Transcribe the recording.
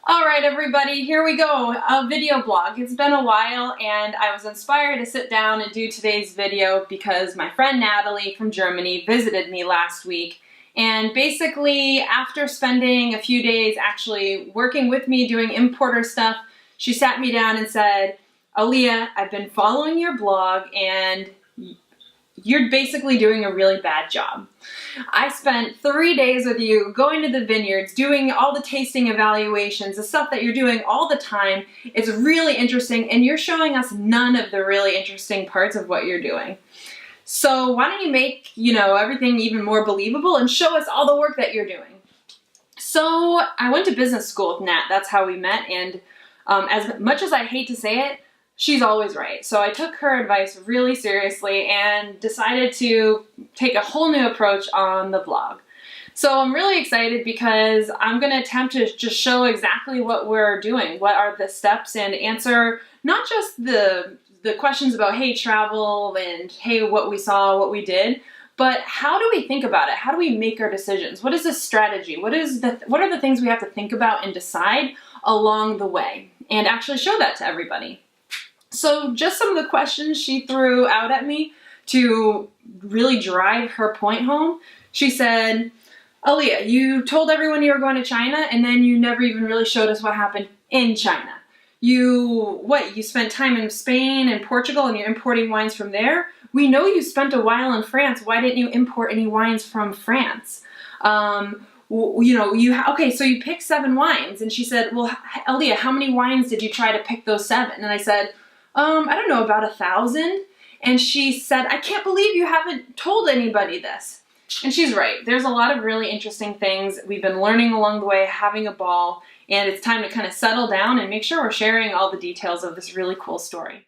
All right, everybody, here we go, a video blog. It's been a while and I was inspired to sit down and do today's video because my friend Natalie from Germany visited me last week. And basically, after spending a few days actually working with me doing importer stuff, she sat me down and said, "Aaliyah, I've been following your blog and you're basically doing a really bad job. I spent 3 days with you going to the vineyards, doing all the tasting evaluations, the stuff that you're doing all the time. It's really interesting and you're showing us none of the really interesting parts of what you're doing. So why don't you make, everything even more believable and show us all the work that you're doing?" So I went to business school with Nat. That's how we met. And as much as I hate to say it, she's always right. So I took her advice really seriously and decided to take a whole new approach on the vlog. So I'm really excited because I'm going to attempt to just show exactly what we're doing, what are the steps, and answer not just the questions about, hey, travel, and hey, what we saw, what we did, but how do we think about it? How do we make our decisions? What is the strategy? What are the things we have to think about and decide along the way, and actually show that to everybody. So just some of the questions she threw out at me to really drive her point home. She said, "Aaliyah, you told everyone you were going to China and then you never even really showed us what happened in China. You spent time in Spain and Portugal and you're importing wines from there? We know you spent a while in France. Why didn't you import any wines from France? Okay, so you picked 7 wines." And she said, "Well, Aaliyah, how many wines did you try to pick those 7? And I said, I don't know, about 1,000. And she said, "I can't believe you haven't told anybody this." And she's right. There's a lot of really interesting things we've been learning along the way, having a ball, and it's time to kind of settle down and make sure we're sharing all the details of this really cool story.